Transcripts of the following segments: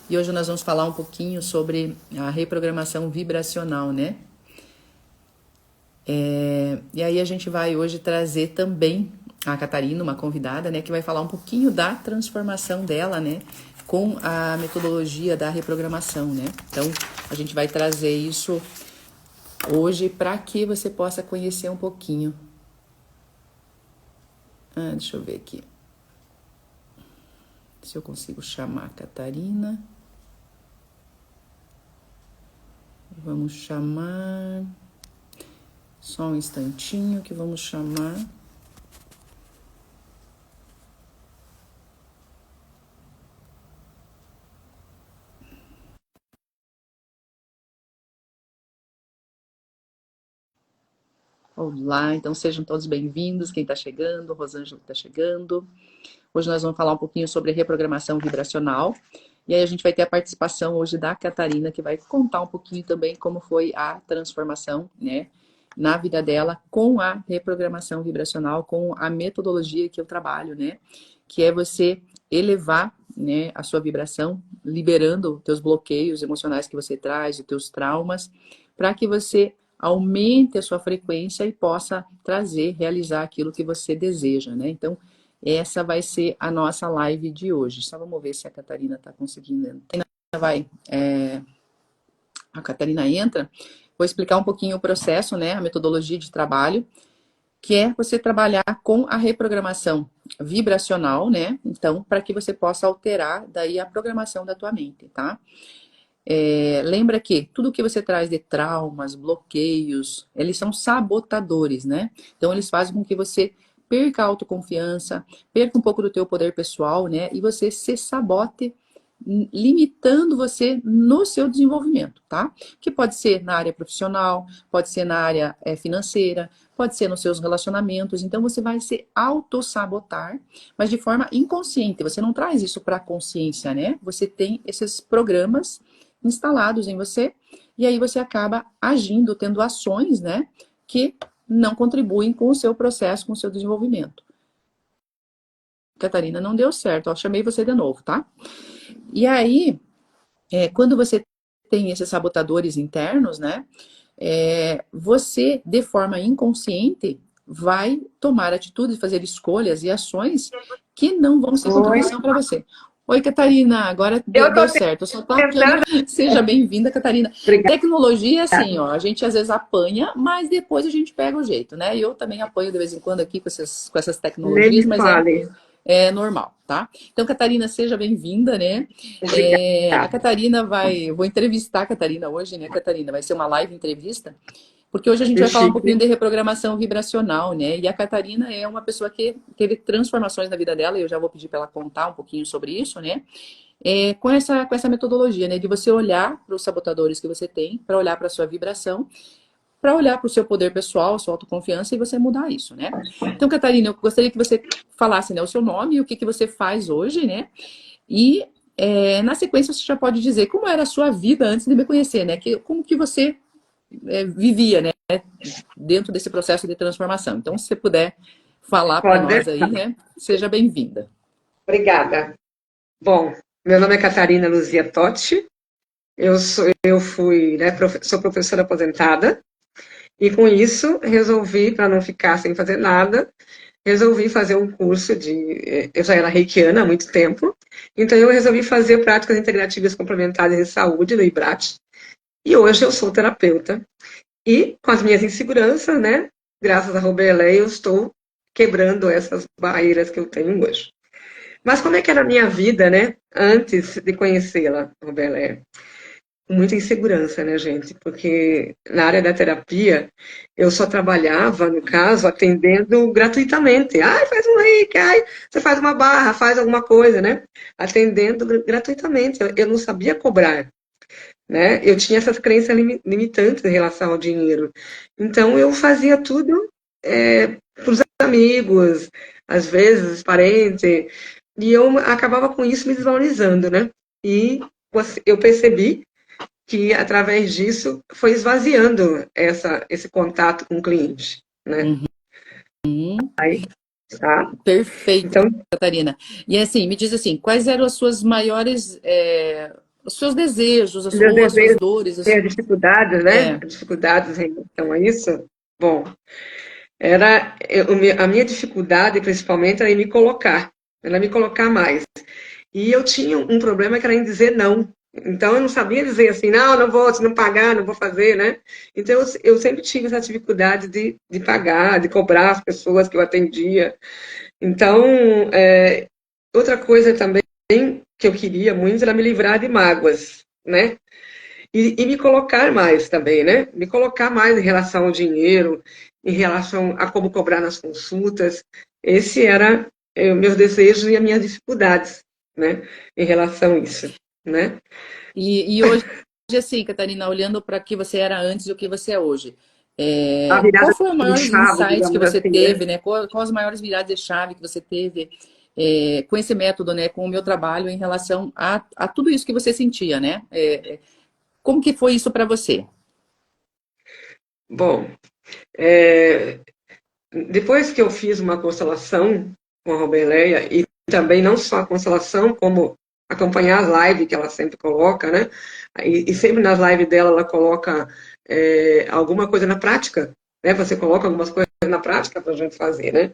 E hoje nós vamos falar um pouquinho sobre a reprogramação vibracional, né? E aí a gente vai hoje trazer também a Catarina, uma convidada, né? Que vai falar um pouquinho da transformação dela, né? Com a metodologia da reprogramação, né? Então, a gente vai trazer isso hoje para que você possa conhecer um pouquinho. Deixa eu ver aqui. Se eu consigo chamar a Catarina. Vamos chamar... Só um instantinho que vamos chamar... Olá, então sejam todos bem-vindos, quem está chegando, Rosângela está chegando. Hoje nós vamos falar um pouquinho sobre reprogramação vibracional. E aí a gente vai ter a participação hoje da Catarina, que vai contar um pouquinho também como foi a transformação, né, na vida dela com a reprogramação vibracional, com a metodologia que eu trabalho, né, que é você elevar, né, a sua vibração, liberando teus bloqueios emocionais que você traz, os teus traumas, para que você aumente a sua frequência e possa trazer, realizar aquilo que você deseja, né? Então, essa vai ser a nossa live de hoje. Só vamos ver se a Catarina está conseguindo. A Catarina entra. Vou explicar um pouquinho o processo, né? A metodologia de trabalho, que é você trabalhar com a reprogramação vibracional, né? Então, para que você possa alterar daí a programação da tua mente, tá? Lembra que tudo que você traz de traumas, bloqueios, eles são sabotadores, né? Então, eles fazem com que você perca a autoconfiança, perca um pouco do teu poder pessoal, né? E você se sabote, limitando você no seu desenvolvimento, tá? Que pode ser na área profissional, pode ser na área financeira, pode ser nos seus relacionamentos. Então, você vai se autossabotar, mas de forma inconsciente. Você não traz isso para a consciência, né? Você tem esses programas instalados em você, e aí você acaba agindo, tendo ações, né, que não contribuem com o seu processo, com o seu desenvolvimento. Catarina, não deu certo, ó, chamei você de novo, tá? E aí, quando você tem esses sabotadores internos, né, você, de forma inconsciente, vai tomar atitudes, fazer escolhas e ações que não vão ser contribuição para você. Oi, Catarina, agora deu certo. Eu só tô Tentando. Seja bem-vinda, Catarina. Obrigada. Tecnologia, assim, ó, a gente às vezes apanha, mas depois a gente pega o jeito, né? Eu também apanho de vez em quando aqui com essas Nem tecnologias, me mas fale. é normal, tá? Então, Catarina, seja bem-vinda, né? A Obrigada. Catarina eu vou entrevistar a Catarina hoje, né, Catarina? Vai ser uma live entrevista. Porque hoje a gente Que vai falar um chique. pouquinho de reprogramação vibracional, né? E a Catarina é uma pessoa que teve transformações na vida dela, e eu já vou pedir para ela contar um pouquinho sobre isso, né? Com essa metodologia, né? De você olhar para os sabotadores que você tem, para olhar para a sua vibração, para olhar para o seu poder pessoal, sua autoconfiança e você mudar isso, né? Então, Catarina, eu gostaria que você falasse, né, o seu nome e o que você faz hoje, né? E na sequência você já pode dizer como era a sua vida antes de me conhecer, né? Como que você vivia, né? Dentro desse processo de transformação. Então, se você puder falar para Pode nós deixar. aí, né? Seja bem-vinda. Obrigada. Bom, meu nome é Catarina Luzia Totti. Eu fui, né, sou professora aposentada e com isso resolvi, para não ficar sem fazer nada, resolvi fazer um curso eu já era reikiana há muito tempo, então eu resolvi fazer práticas integrativas complementares em saúde no IBRAT e hoje eu sou terapeuta. E com as minhas inseguranças, né, graças a Roberlé, eu estou quebrando essas barreiras que eu tenho hoje. Mas como é que era a minha vida, né, antes de conhecê-la, Roberlé? Muita insegurança, né, gente? Porque na área da terapia, eu só trabalhava, no caso, atendendo gratuitamente. Ai, faz um reiki, ai, você faz uma barra, faz alguma coisa, né? Atendendo gratuitamente. Eu não sabia cobrar, né? Eu tinha essas crenças limitantes em relação ao dinheiro. Então, eu fazia tudo para os amigos, às vezes, parentes, e eu acabava com isso me desvalorizando, né? E eu percebi que, através disso, foi esvaziando esse contato com o cliente, né? Uhum. Aí, tá? Perfeito, Então, Catarina. E assim, me diz assim, quais eram as suas maiores os seus desejos, Meus ou as suas desejos, dores. as dificuldades, né? É. Dificuldades em relação a isso. Bom, a minha dificuldade, principalmente, era me colocar mais. E eu tinha um problema que era em dizer não. Então, eu não sabia dizer assim, não, não vou, se não pagar, não vou fazer, né? Então, eu sempre tive essa dificuldade de pagar, de cobrar as pessoas que eu atendia. Então, outra coisa também que eu queria muito era me livrar de mágoas, né? E me colocar mais também, né? Me colocar mais em relação ao dinheiro, em relação a como cobrar nas consultas. Esse era meus desejos e as minhas dificuldades, né? Em relação a isso, né? E hoje, assim, Catarina, olhando para que você era antes e o que você é hoje, A qual virada foi os de maiores chave, insights que digamos você assim, né? teve, né? Quais as maiores viradas de chave que você teve com esse método, né? Com o meu trabalho em relação a tudo isso que você sentia, né? Como que foi isso para você? Bom, é, depois que eu fiz uma constelação com a Robeleia, e também não só a constelação, como acompanhar as lives que ela sempre coloca, né? E sempre nas lives dela ela coloca alguma coisa na prática, né? Você coloca algumas coisas na prática para a gente fazer, né?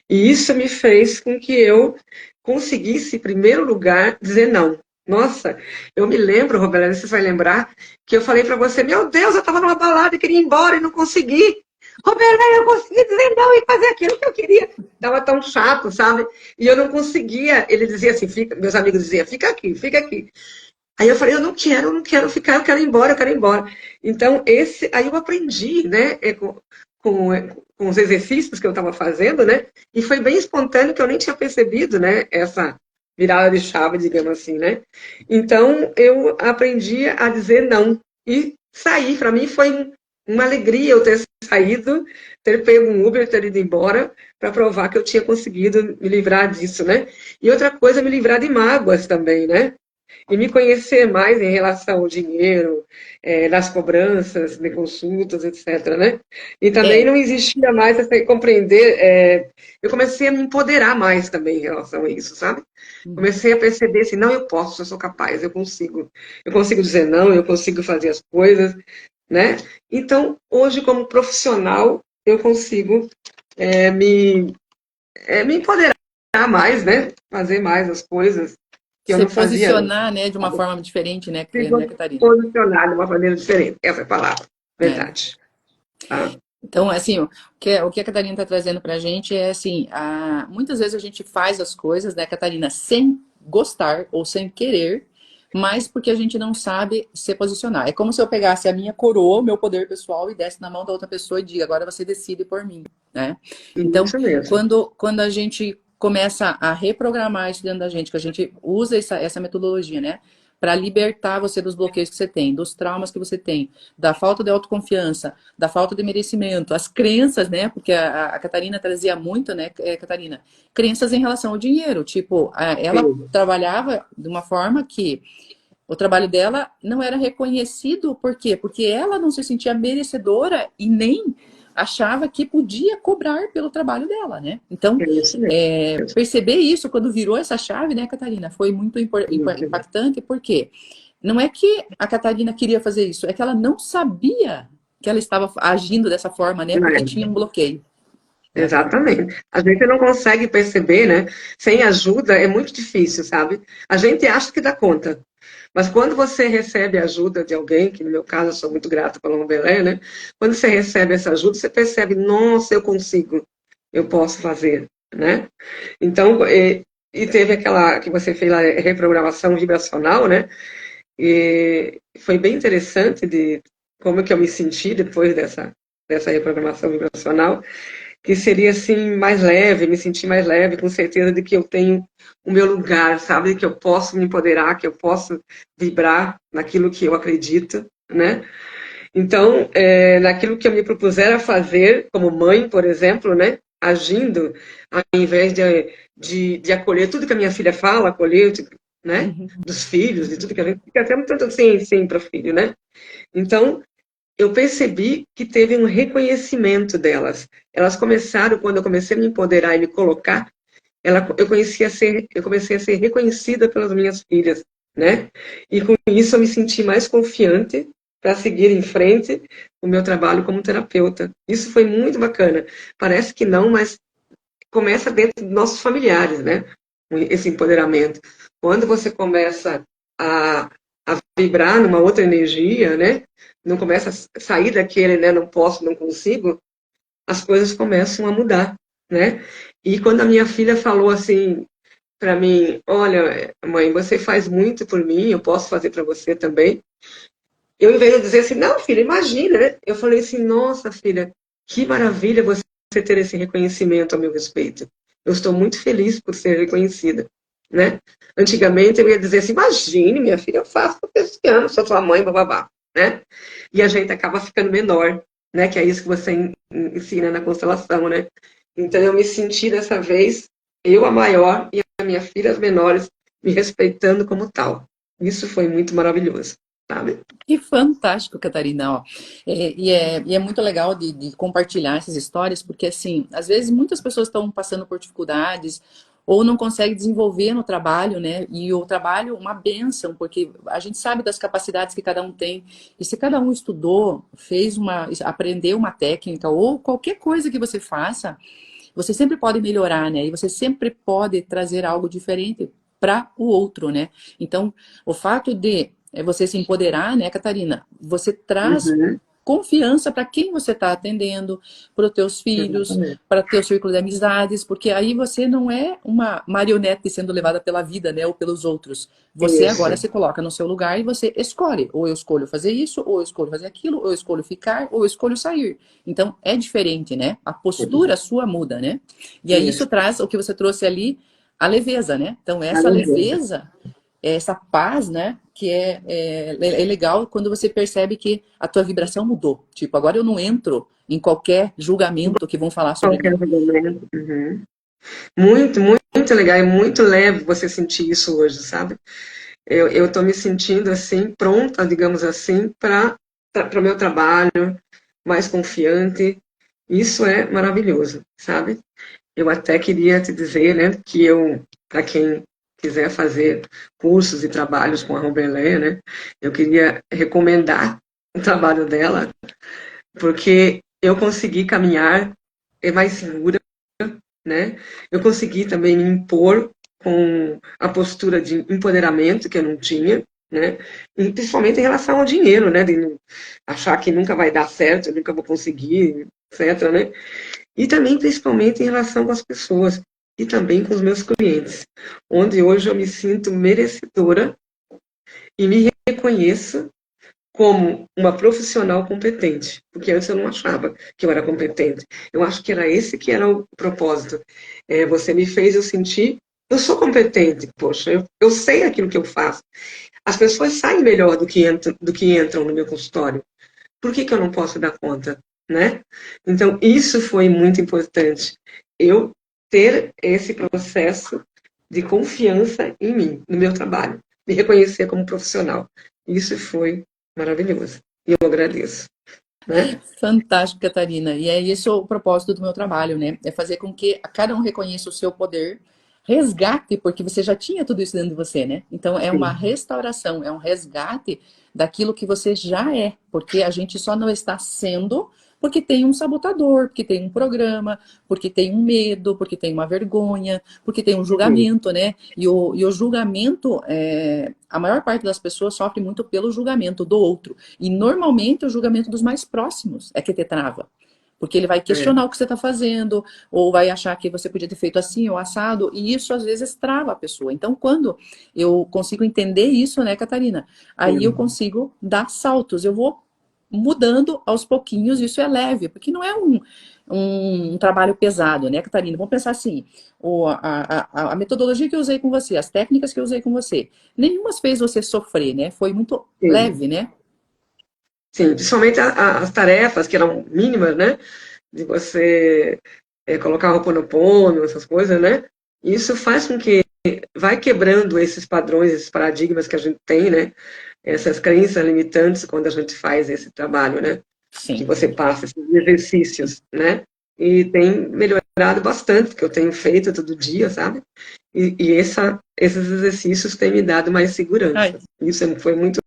E isso me fez com que eu conseguisse, em primeiro lugar, dizer não. Nossa, eu me lembro, Roberto, você vai lembrar, que eu falei para você, meu Deus, eu estava numa balada e queria ir embora e não consegui. Roberto, eu consegui dizer não e fazer aquilo que eu queria. Estava tão chato, sabe? E eu não conseguia. Ele dizia assim, meus amigos diziam, fica aqui, fica aqui. Aí eu falei, eu não quero ficar, eu quero ir embora, eu quero ir embora. Então, aí eu aprendi, né, com os exercícios que eu estava fazendo, né, e foi bem espontâneo que eu nem tinha percebido, né, essa virada de chave, digamos assim, né. Então, eu aprendi a dizer não e sair. Para mim foi uma alegria eu ter saído, ter pego um Uber, ter ido embora, para provar que eu tinha conseguido me livrar disso, né. E outra coisa, me livrar de mágoas também, né, e me conhecer mais em relação ao dinheiro, das cobranças, de consultas, etc., né? E também É, não existia mais essa compreender, eu comecei a me empoderar mais também em relação a isso, sabe? Comecei a perceber assim, não, eu posso, eu sou capaz, eu consigo dizer não, eu consigo fazer as coisas, né? Então, hoje, como profissional, eu consigo me empoderar mais, né? Fazer mais as coisas que eu se não fazia antes. posicionar, né, de uma forma diferente, Se né, Catarina? posicionar de uma maneira diferente. Essa é a palavra. É. Verdade. Tá? Então, assim, o que a Catarina está trazendo para a gente é assim, muitas vezes a gente faz as coisas, né, Catarina, sem gostar ou sem querer, mas porque a gente não sabe se posicionar. É como se eu pegasse a minha coroa, o meu poder pessoal, e desse na mão da outra pessoa e diga, agora você decide por mim, né? Então, Isso mesmo. quando a gente começa a reprogramar isso dentro da gente, que a gente usa essa metodologia, né? Para libertar você dos bloqueios que você tem, dos traumas que você tem, da falta de autoconfiança, da falta de merecimento, as crenças, né? Porque a Catarina trazia muito, né, Catarina? Crenças em relação ao dinheiro. Tipo, ela Sim. trabalhava de uma forma que o trabalho dela não era reconhecido, por quê? Porque ela não se sentia merecedora e nem achava que podia cobrar pelo trabalho dela, né? Então, É isso mesmo. perceber isso quando virou essa chave, né, Catarina, foi muito impactante, porque não é que a Catarina queria fazer isso, é que ela não sabia que ela estava agindo dessa forma, né? Porque tinha um bloqueio, né? Exatamente. A gente não consegue perceber, né? Sem ajuda é muito difícil, sabe? A gente acha que dá conta. Mas quando você recebe a ajuda de alguém, que no meu caso eu sou muito grata pela Belé, né? Quando você recebe essa ajuda, você percebe, nossa, eu consigo, eu posso fazer, né? Então, e teve aquela que você fez lá, reprogramação vibracional, né? E foi bem interessante de como que eu me senti depois dessa reprogramação vibracional, que seria assim mais leve, me sentir mais leve, com certeza de que eu tenho o meu lugar, sabe, que eu posso me empoderar, que eu posso vibrar naquilo que eu acredito, né? Então, naquilo que eu me propuser a fazer, como mãe, por exemplo, né? Agindo, ao invés de acolher tudo que a minha filha fala, acolher, tipo, né? Uhum. Dos filhos, e tudo que a gente fica até muito assim, sim, para o filho, né? Então, eu percebi que teve um reconhecimento delas. Elas começaram, quando eu comecei a me empoderar e me colocar, eu comecei a ser reconhecida pelas minhas filhas. né? E com isso eu me senti mais confiante para seguir em frente o meu trabalho como terapeuta. Isso foi muito bacana. Parece que não, mas começa dentro dos nossos familiares, né? Esse empoderamento. Quando você começa a, a vibrar numa outra energia, né? Não começa a sair daquele, né? Não posso, não consigo, as coisas começam a mudar, né? E quando a minha filha falou assim para mim, olha, mãe, você faz muito por mim, eu posso fazer para você também. Eu, em vez de dizer assim, não, filha, imagina, né? Eu falei assim, nossa, filha, que maravilha você ter esse reconhecimento a meu respeito. Eu estou muito feliz por ser reconhecida, né? Antigamente eu ia dizer assim, imagine, minha filha, eu faço esse ano, sou sua mãe, bababá, né? E a gente acaba ficando menor, né? Que é isso que você ensina na constelação, né? Então eu me senti dessa vez, eu a maior e a minha filha as menores, me respeitando como tal. Isso foi muito maravilhoso, sabe? Que fantástico, Catarina, ó. E é muito legal de compartilhar essas histórias, porque, assim, às vezes muitas pessoas estão passando por dificuldades ou não conseguem desenvolver no trabalho, né? E o trabalho, uma bênção, porque a gente sabe das capacidades que cada um tem. E se cada um estudou, aprendeu uma técnica ou qualquer coisa que você faça, você sempre pode melhorar, né? E você sempre pode trazer algo diferente para o outro, né? Então, o fato de você se empoderar, né, Catarina? Você traz Uhum, confiança para quem você está atendendo, para os teus filhos, exatamente. para teu círculo de amizades, porque aí você não é uma marionete sendo levada pela vida, né, ou pelos outros. Você agora Isso, se coloca no seu lugar e você escolhe. Ou eu escolho fazer isso, ou eu escolho fazer aquilo, ou eu escolho ficar, ou eu escolho sair. Então é diferente, né? A postura sua muda, né? E aí isso isso. traz o que você trouxe ali, a leveza, né? Então essa Maravilhoso. leveza, essa paz, né? Que é legal quando você percebe que a tua vibração mudou. Tipo, agora eu não entro em qualquer julgamento que vão falar sobre Qualquer mim. argumento. Uhum. Muito, muito legal e muito leve você sentir isso hoje, sabe? Eu estou me sentindo assim, pronta, digamos assim, para o meu trabalho, mais confiante. Isso é maravilhoso, sabe? Eu até queria te dizer, né, que eu, para quem quiser fazer cursos e trabalhos com a Roberléia, né, eu queria recomendar o trabalho dela, porque eu consegui caminhar mais segura, né? Eu consegui também me impor com a postura de empoderamento que eu não tinha, né? E principalmente em relação ao dinheiro, né? De não achar que nunca vai dar certo, eu nunca vou conseguir, etc, né? E também, principalmente, em relação com as pessoas e também com os meus clientes, onde hoje eu me sinto merecedora e me reconheço como uma profissional competente, porque antes eu não achava que eu era competente. Eu acho que era esse que era o propósito. Você me fez eu sentir, eu sou competente, poxa, eu sei aquilo que eu faço. As pessoas saem melhor do que entram no meu consultório. Por que, que eu não posso dar conta, né? Então, isso foi muito importante. Eu ter esse processo de confiança em mim, no meu trabalho, me reconhecer como profissional. Isso foi maravilhoso. E eu agradeço, né? Fantástico, Catarina. E é isso o propósito do meu trabalho, né? É fazer com que cada um reconheça o seu poder, resgate, porque você já tinha tudo isso dentro de você, né? Então é uma Sim, restauração, é um resgate daquilo que você já é, porque a gente só não está sendo porque tem um sabotador, porque tem um programa, porque tem um medo, porque tem uma vergonha, porque tem um sim, julgamento, né? E o julgamento, a maior parte das pessoas sofre muito pelo julgamento do outro. E normalmente o julgamento dos mais próximos é que te trava. Porque ele vai é, questionar o que você está fazendo, ou vai achar que você podia ter feito assim ou assado, e isso às vezes trava a pessoa. Então, quando eu consigo entender isso, né, Catarina? Aí eu sim, consigo dar saltos, eu vou mudando aos pouquinhos, isso é leve, porque não é um trabalho pesado, né, Catarina? Vamos pensar assim: a metodologia que eu usei com você, as técnicas que eu usei com você, nenhuma fez você sofrer, né? Foi muito sim. leve, né? Sim, principalmente as tarefas que eram mínimas, né? De você colocar roupa no pono, essas coisas, né? Isso faz com que vai quebrando esses padrões, esses paradigmas que a gente tem, né? Essas crenças limitantes quando a gente faz esse trabalho, né? Que Sim. você passa, esses exercícios, né? E tem melhorado bastante, que eu tenho feito todo dia, sabe? E esses exercícios têm me dado mais Ai, segurança. Isso foi muito